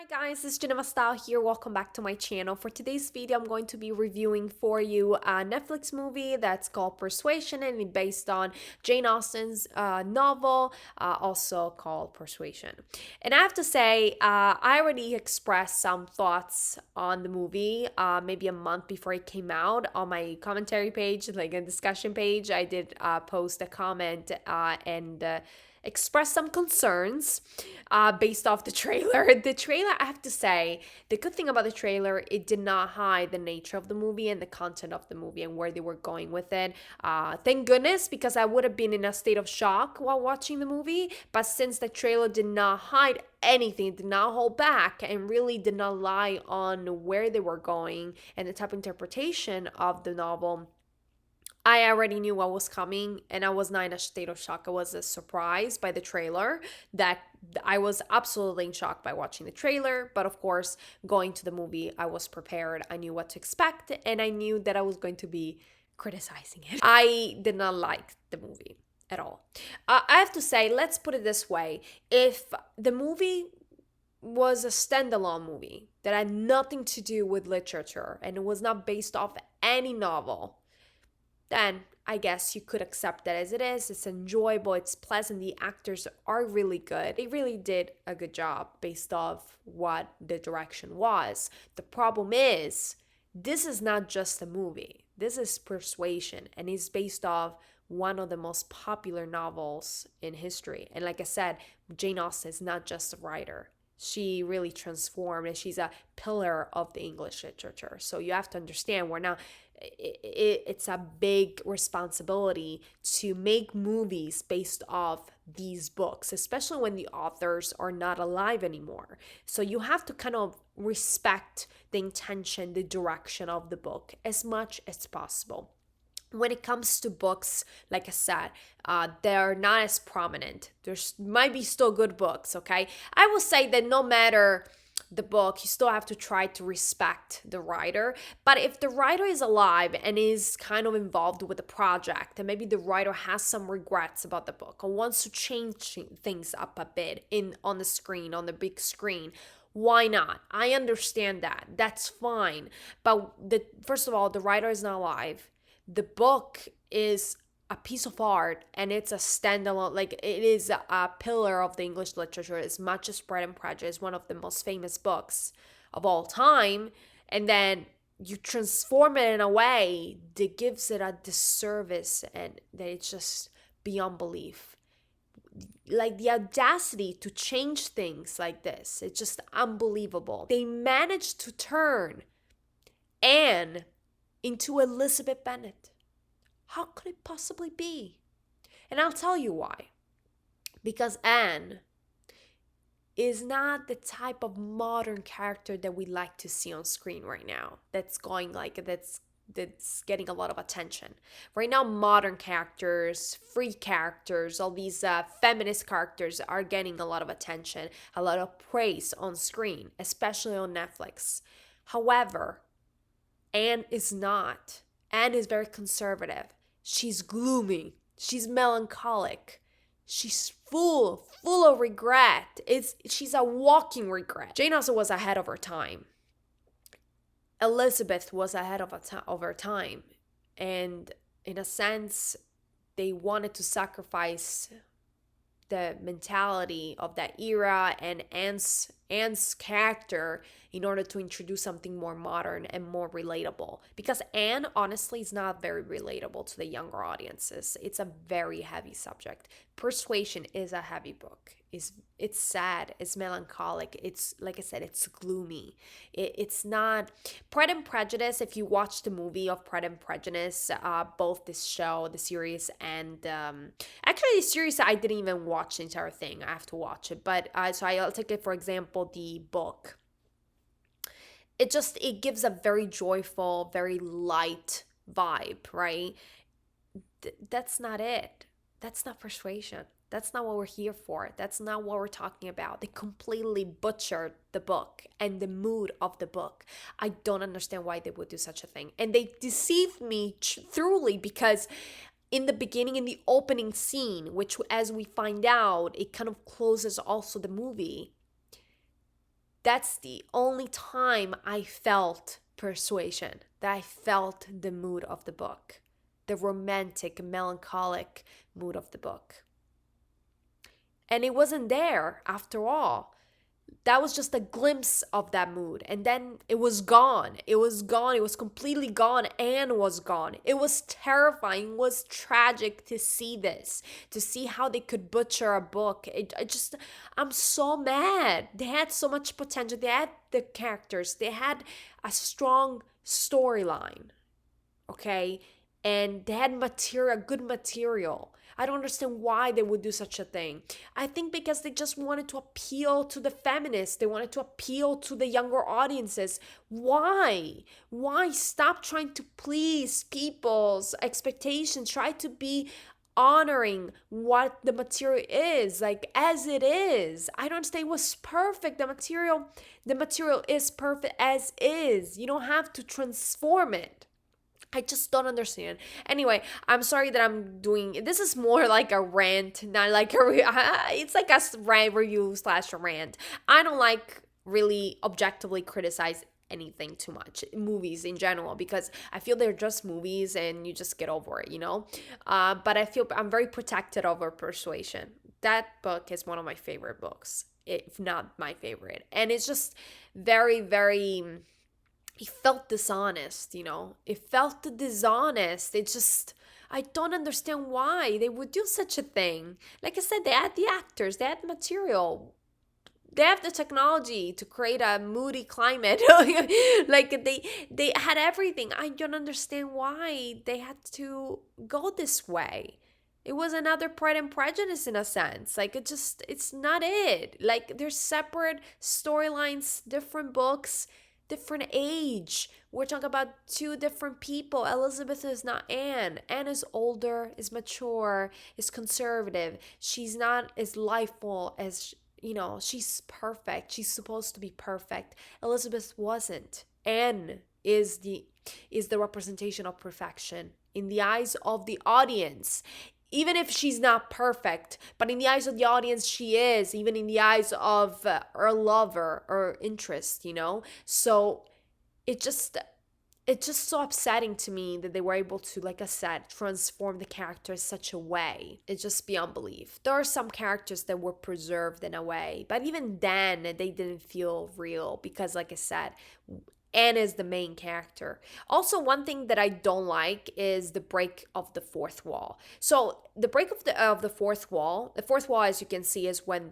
Hi guys, it's Geneva Style here. Welcome back to my channel. For today's video, I'm going to be reviewing for you a Netflix movie that's called Persuasion, and it's based on Jane Austen's novel, also called Persuasion. And I have to say, I already expressed some thoughts on the movie maybe a month before it came out on my commentary page, like a discussion page. I did post a comment and express some concerns based off the trailer. The trailer, I have to say, the good thing about the trailer, it did not hide the nature of the movie and the content of the movie and where they were going with it. Thank goodness, because I would have been in a state of shock while watching the movie. But since the trailer did not hide anything, did not hold back, and really did not lie on where they were going and the type of interpretation of the novel, I already knew what was coming, and I was not in a state of shock. I was surprised by the trailer. That I was absolutely in shock by watching the trailer, but of course, going to the movie, I was prepared. I knew what to expect, and I knew that I was going to be criticizing it. I did not like the movie at all. I have to say, let's put it this way: if the movie was a standalone movie that had nothing to do with literature and it was not based off any novel, then I guess you could accept that as it is. It's enjoyable, it's pleasant, the actors are really good. They really did a good job based off what the direction was. The problem is, this is not just a movie. This is Persuasion, and it's based off one of the most popular novels in history. And like I said, Jane Austen is not just a writer. She really transformed, and she's a pillar of the English literature. So you have to understand, it's a big responsibility to make movies based off these books, especially when the authors are not alive anymore. So you have to kind of respect the intention, the direction of the book as much as possible. When it comes to books, like I said, they're not as prominent. There's might be still good books, okay? I will say that no matter the book, you still have to try to respect the writer. But if the writer is alive and is kind of involved with the project, and maybe the writer has some regrets about the book or wants to change things up a bit on the screen, on the big screen, why not? I understand that. That's fine. But first of all, the writer is not alive. The book is a piece of art, and it's a standalone, like it is a pillar of the English literature as much as Pride and Prejudice, one of the most famous books of all time, and then you transform it in a way that gives it a disservice, and that it's just beyond belief. Like the audacity to change things like this, it's just unbelievable. They managed to turn Anne into Elizabeth Bennet. How could it possibly be? And I'll tell you why. Because Anne is not the type of modern character that we like to see on screen right now. That's getting a lot of attention. Right now, modern characters, free characters, all these feminist characters are getting a lot of attention, a lot of praise on screen, especially on Netflix. However, Anne is not. Anne is very conservative. She's gloomy. She's melancholic. She's full of regret. She's a walking regret. Jane Austen was ahead of her time. Elizabeth was ahead of her time. And in a sense, they wanted to sacrifice the mentality of that era and Anne's character in order to introduce something more modern and more relatable. Because Anne, honestly, is not very relatable to the younger audiences. It's a very heavy subject. Persuasion is a heavy book. It's sad, it's melancholic, it's, like I said, it's gloomy. It's not Pride and Prejudice. If you watch the movie of Pride and Prejudice, both this show, the series, and actually the series, I didn't even watch the entire thing. I have to watch it, but so I'll take it for example, the book. It gives a very joyful, very light vibe, right? That's not it. That's not Persuasion. That's not what we're here for. That's not what we're talking about. They completely butchered the book and the mood of the book. I don't understand why they would do such a thing. And they deceived me truly, because in the beginning, in the opening scene, which as we find out, it kind of closes also the movie, That's the only time I felt persuasion, that I felt the mood of the book, the romantic, melancholic mood of the book. And it wasn't there after all. That was just a glimpse of that mood. And then it was gone. It was gone. It was completely gone and was gone. It was terrifying. It was tragic to see this, to see how they could butcher a book. I'm so mad. They had so much potential. They had the characters, they had a strong storyline, okay? And they had material, good material. I don't understand why they would do such a thing. I think because they just wanted to appeal to the feminists. They wanted to appeal to the younger audiences. Why? Why stop trying to please people's expectations? Try to be honoring what the material is, like as it is. I don't understand. It was perfect. The material is perfect as is. You don't have to transform it. I just don't understand. Anyway, I'm sorry that I'm doing this. Is more like a rant, not like it's like a rant review slash a rant. I don't like really objectively criticize anything too much, movies in general, because I feel they're just movies and you just get over it, you know. But I feel I'm very protected over Persuasion. That book is one of my favorite books, if not my favorite, and it's just very, very, it felt dishonest, you know? It felt dishonest. It just, I don't understand why they would do such a thing. Like I said, they had the actors, they had the material, they have the technology to create a moody climate. Like they had everything. I don't understand why they had to go this way. It was another Pride and Prejudice in a sense. Like it's not it. Like there's separate storylines, different books, different age. We're talking about two different people. Elizabeth is not Anne. Anne is older, is mature, is conservative. She's not as lifeful as, you know, she's perfect. She's supposed to be perfect. Elizabeth wasn't. Anne is the representation of perfection in the eyes of the audience. Even if she's not perfect, but in the eyes of the audience, she is, even in the eyes of her lover or interest, you know? So it just, it's just so upsetting to me that they were able to, like I said, transform the characters such a way. It's just beyond belief. There are some characters that were preserved in a way, but even then, they didn't feel real because, like I said, Anne is the main character. Also, one thing that I don't like is the break of the fourth wall. So the break of the fourth wall, as you can see, is when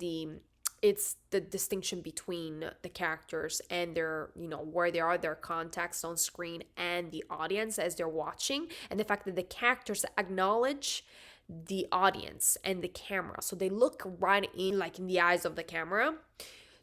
it's the distinction between the characters and their, you know, where they are, their context on screen and the audience as they're watching, and the fact that the characters acknowledge the audience and the camera. So they look right in, like in the eyes of the camera.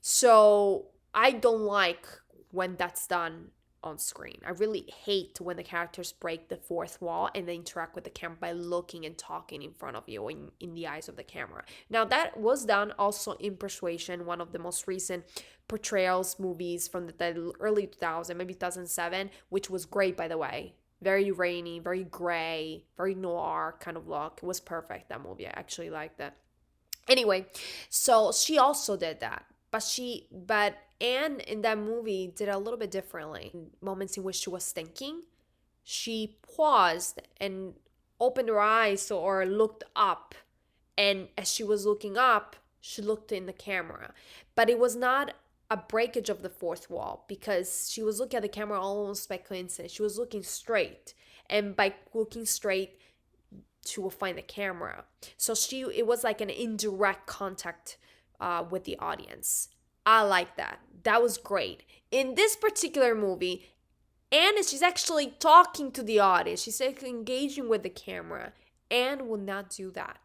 So I don't like when that's done on screen. I really hate when the characters break the fourth wall and they interact with the camera by looking and talking in front of you in the eyes of the camera. Now, that was done also in Persuasion, one of the most recent portrayals movies from the early 2000s, maybe 2007, which was great, by the way. Very rainy, very gray, very noir kind of look. It was perfect, that movie. I actually liked that. Anyway, so she also did that. But Anne in that movie did a little bit differently. In moments in which she was thinking, she paused and opened her eyes or looked up. And as she was looking up, she looked in the camera. But it was not a breakage of the fourth wall because she was looking at the camera almost by coincidence. She was looking straight. And by looking straight, she will find the camera. So it was like an indirect contact with the audience. I like that. That was great. In this particular movie, she's actually talking to the audience. She's actually engaging with the camera. Anne would not do that.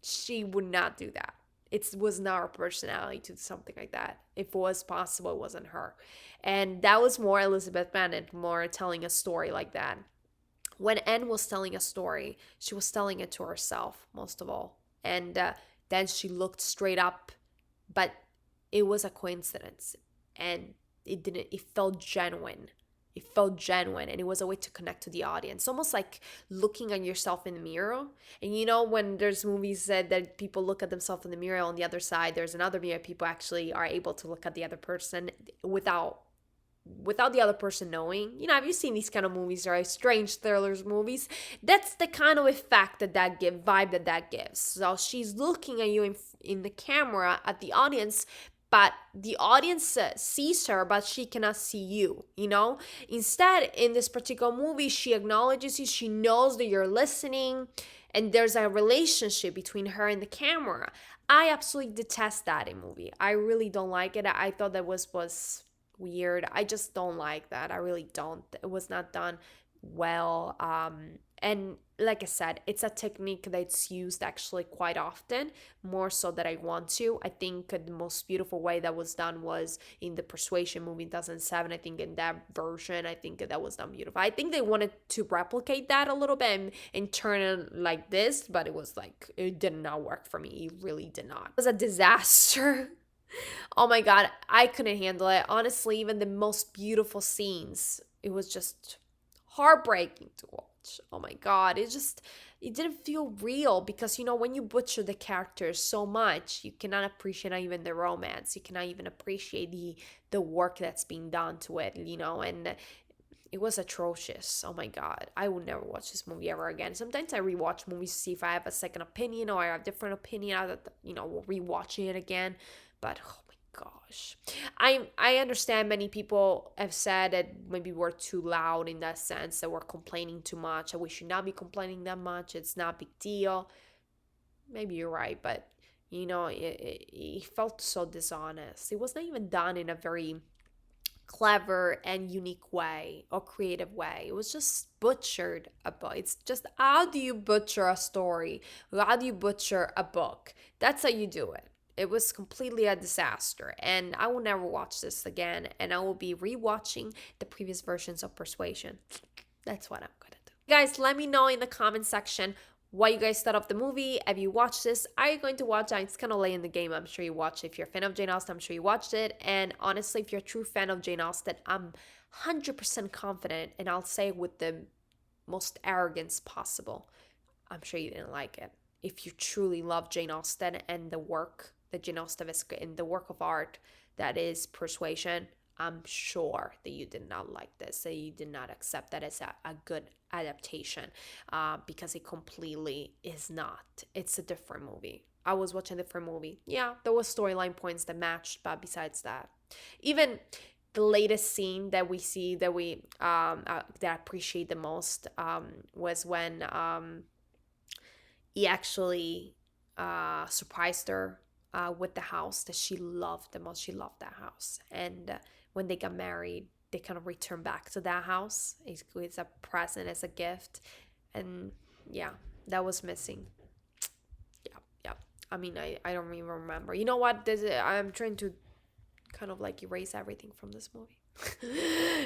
She would not do that. It was not her personality to do something like that. If it was possible, it wasn't her. And that was more Elizabeth Bennet, more telling a story like that. When Anne was telling a story, she was telling it to herself, most of all. And then she looked straight up, but it was a coincidence, and it felt genuine. It felt genuine, and it was a way to connect to the audience, almost like looking at yourself in the mirror. And you know, when there's movies that people look at themselves in the mirror, on the other side there's another mirror, people actually are able to look at the other person without the other person knowing. You know, have you seen these kind of movies, right? Strange thrillers movies? That's the kind of effect that vibe that gives. So she's looking at you in the camera at the audience, but the audience sees her, but she cannot see you, you know? Instead, in this particular movie, she acknowledges you, she knows that you're listening, and there's a relationship between her and the camera. I absolutely detest that in movie. I really don't like it. I thought that was weird. I just don't like that. I really don't. It was not done well. And like I said, it's a technique that's used actually quite often, more so that I want to. I think the most beautiful way that was done was in the Persuasion movie in 2007. I think in that version, I think that was done beautiful. I think they wanted to replicate that a little bit and turn it like this, but it was like, it did not work for me. It really did not. It was a disaster. Oh my God, I couldn't handle it. Honestly, even the most beautiful scenes, it was just heartbreaking to watch. Oh my God, it didn't feel real because, you know, when you butcher the characters so much, you cannot appreciate even the romance. You cannot even appreciate the work that's being done to it, you know, and it was atrocious. Oh my God. I would never watch this movie ever again. Sometimes I rewatch movies to see if I have a second opinion or I have a different opinion. You know, rewatching it again. But oh my gosh. I understand many people have said that maybe we're too loud in that sense, that we're complaining too much, and we should not be complaining that much. It's not a big deal. Maybe you're right, but you know, it felt so dishonest. It was not even done in a very clever and unique way or creative way. It was just butchered a book. It's just, how do you butcher a story? How do you butcher a book? That's how you do it. It was completely a disaster, and I will never watch this again, and I will be rewatching the previous versions of Persuasion. That's what I'm gonna do. Guys, let me know in the comment section what you guys thought of the movie. Have you watched this? Are you going to watch it? It's kind of late in the game. I'm sure you watched it. If you're a fan of Jane Austen, I'm sure you watched it. And honestly, if you're a true fan of Jane Austen, I'm 100% confident, and I'll say it with the most arrogance possible, I'm sure you didn't like it. If you truly love Jane Austen and the work that Jane Austen is in, the work of art that is Persuasion, I'm sure that you did not like this, that you did not accept that as a good adaptation, because it completely is not. It's a different movie. I was watching a different movie. Yeah, there was storyline points that matched, but besides that, even the latest scene that we see that that I appreciate the most was when he actually surprised her with the house that she loved the most. She loved that house. And when they got married, they kind of returned back to that house. It's a present, as a gift. And yeah, that was missing. Yeah, yeah. I mean, I don't even remember. You know what? I'm trying to kind of like erase everything from this movie.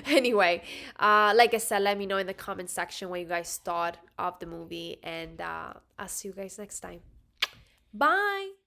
Anyway, like I said, let me know in the comment section what you guys thought of the movie. And I'll see you guys next time. Bye.